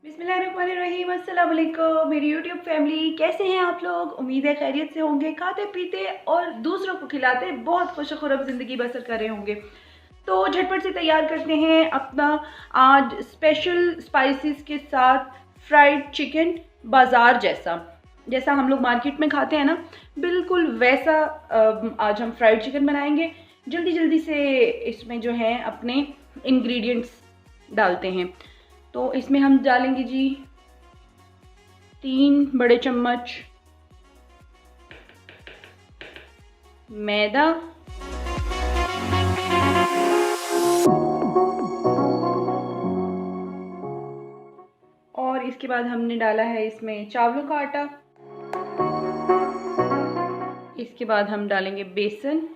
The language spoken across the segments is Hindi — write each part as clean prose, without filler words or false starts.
बिस्मिल्लाहिर्रहमानिर्रहीम। अस्सलाम वालेकुम मेरी यूट्यूब फैमिली, कैसे हैं आप लोग? उम्मीद है खैरियत से होंगे, खाते पीते और दूसरों को खिलाते बहुत खुश खुरब ज़िंदगी बसर कर रहे होंगे। तो झटपट से तैयार करते हैं अपना आज स्पेशल स्पाइसेस के साथ फ्राइड चिकन, बाज़ार जैसा। जैसा हम लोग मार्केट में खाते हैं ना, बिल्कुल वैसा आज हम फ्राइड चिकन बनाएंगे। जल्दी जल्दी से इसमें जो है अपने इंग्रेडिएंट्स डालते हैं। तो इसमें हम डालेंगे जी 3 बड़े चम्मच मैदा, और इसके बाद हमने डाला है इसमें चावलों का आटा। इसके बाद हम डालेंगे बेसन।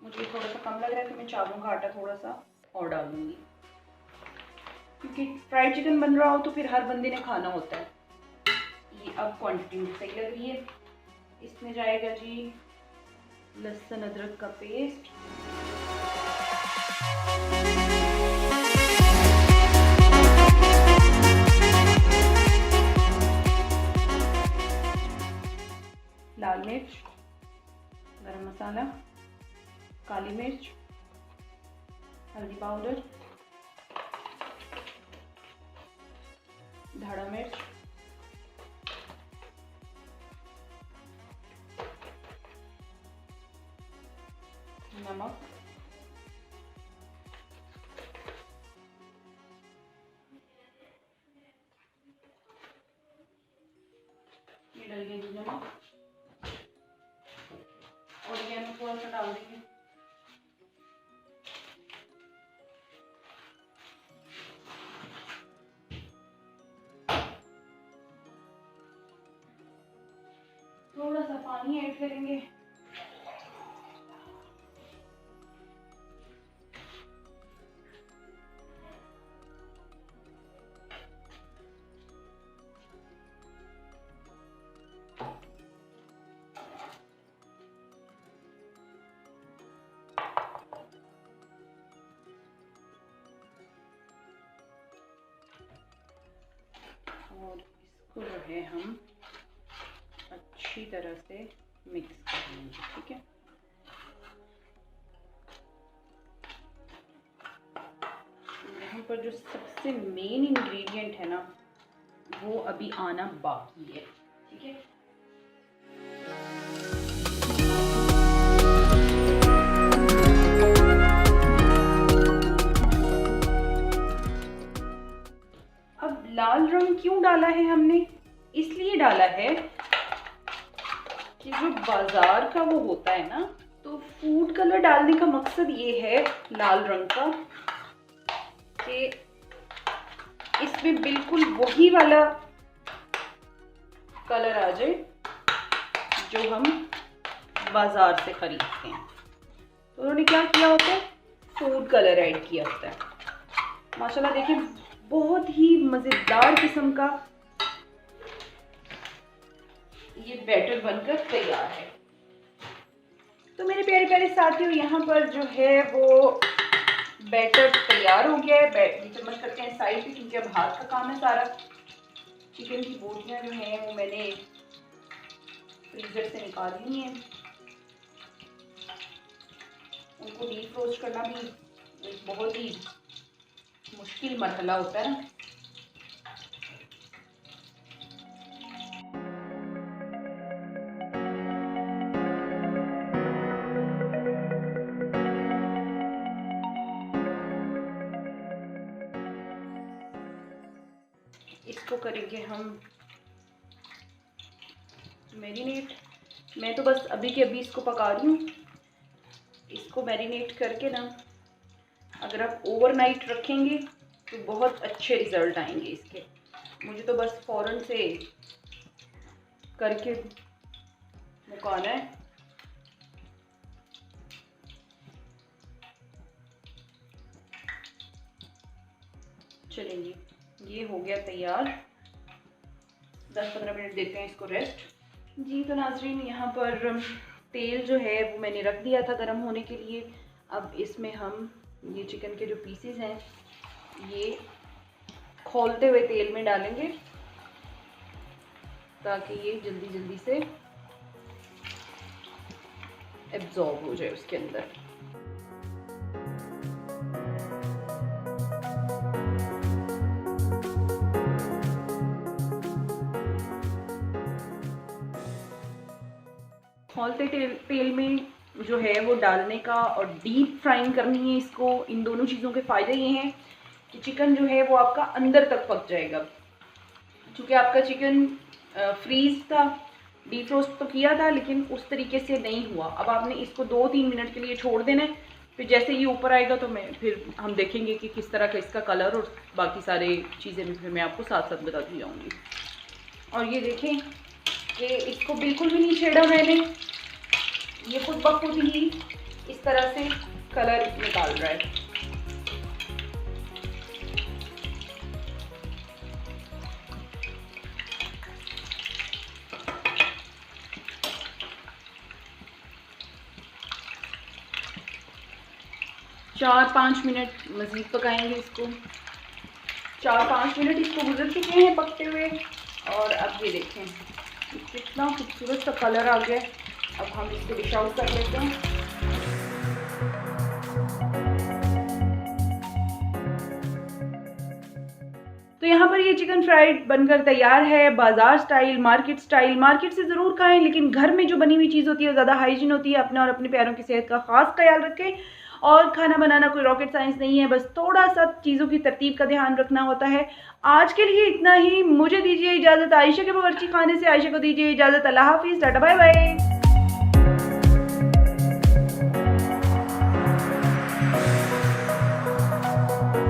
मुझे थोड़ा सा कम लग रहा है तो मैं चावलों का आटा थोड़ा सा और डाल दूंगी, क्योंकि फ्राइड चिकन बन रहा हो तो फिर हर बंदे ने खाना होता है। ये अब क्वांटिटी मुझे सही लग रही है। इसमें जाएगा जी लहसुन अदरक का पेस्ट, लाल मिर्च, गरम मसाला, काली मिर्च, हल्दी पाउडर, धड़ा मिर्च, नमक, ये डल गया नमक, और ये हम थोड़ा सा डाल देंगे। थोड़ा सा पानी ऐड करेंगे। और इसको जो है हम अच्छी तरह से मिक्स कर लेंगे, ठीक है। यहाँ पर जो सबसे मेन इंग्रेडिएंट है ना, वो अभी आना बाकी है, ठीक है। अब लाल रंग क्यों डाला है हमने? इसलिए डाला है कि जो बाजार का वो होता है ना, तो फूड कलर डालने का मकसद ये है लाल रंग का कि इसमें बिल्कुल वही वाला कलर आ जाए जो हम बाजार से खरीदते हैं। तो उन्होंने क्या किया होता है, फूड कलर ऐड किया होता है। माशाल्लाह देखिए, बहुत ही मज़ेदार किस्म का ये बैटर बनकर तैयार है। तो मेरे प्यारे प्यारे साथियों, यहाँ पर जो है वो बैटर तैयार हो गया है। चम्मच करते हैं साइड पे, क्योंकि अब हाथ का काम है सारा। चिकन की बोटियाँ जो हैं वो मैंने फ्रीजर से निकाल ली हैं। उनको डीप रोस्ट करना भी एक बहुत ही मुश्किल मरहला होता है ना। इसको करेंगे हम मैरिनेट। मैं तो बस अभी के अभी इसको पका रही हूँ। इसको मैरिनेट करके ना, अगर आप ओवरनाइट रखेंगे तो बहुत अच्छे रिजल्ट आएंगे इसके। मुझे तो बस फ़ौरन से करके मुकाना है। चलेंगे, ये हो गया तैयार। 10-15 मिनट देते हैं इसको रेस्ट। जी तो नाज़रीन, यहाँ पर तेल जो है वो मैंने रख दिया था गर्म होने के लिए। अब इसमें हम ये चिकन के जो पीसेस हैं ये खौलते हुए तेल में डालेंगे ताकि ये जल्दी जल्दी से एब्जॉर्ब हो जाए उसके अंदर। खौलते तेल में जो है वो डालने का और डीप फ्राइंग करनी है इसको। इन दोनों चीज़ों के फ़ायदे ये हैं कि चिकन जो है वो आपका अंदर तक पक जाएगा। क्योंकि आपका चिकन फ्रीज था, डीफ्रोस्ट तो किया था, लेकिन उस तरीके से नहीं हुआ। अब आपने इसको 2-3 मिनट के लिए छोड़ देना है। फिर जैसे ये ऊपर आएगा तो फिर हम देखेंगे कि किस तरह का इसका कलर और बाकी सारे चीज़ें फिर मैं आपको साथ साथ बताती जाऊँगी। और ये देखें कि इसको बिल्कुल भी नहीं छेड़ा मैंने, ये खुद ब खुद ही इस तरह से कलर निकाल रहा है। चार 5 मिनट मज़ीद पकाएंगे इसको। 4-5 मिनट इसको गुजर चुके हैं पकते हुए। और अब ये देखें कितना खूबसूरत सा कलर आ गया। अब हम इसको डिश आउट कर लेते हैं। तो यहाँ पर ये चिकन फ्राइड बनकर तैयार है। बाज़ार स्टाइल, मार्केट से ज़रूर खाएं, लेकिन घर में जो बनी हुई चीज़ होती है वो ज़्यादा हाइजीन होती है। अपने और अपने प्यारों की सेहत का ख़ास ख्याल रखें। और खाना बनाना कोई रॉकेट साइंस नहीं है, बस थोड़ा सा चीज़ों की तरतीब का ध्यान रखना होता है। आज के लिए इतना ही। मुझे दीजिए इजाज़त। आयशा के बावर्ची खाने से आयशा को दीजिए इजाज़त। अल्लाह हाफिज़, टाटा बाय बाय।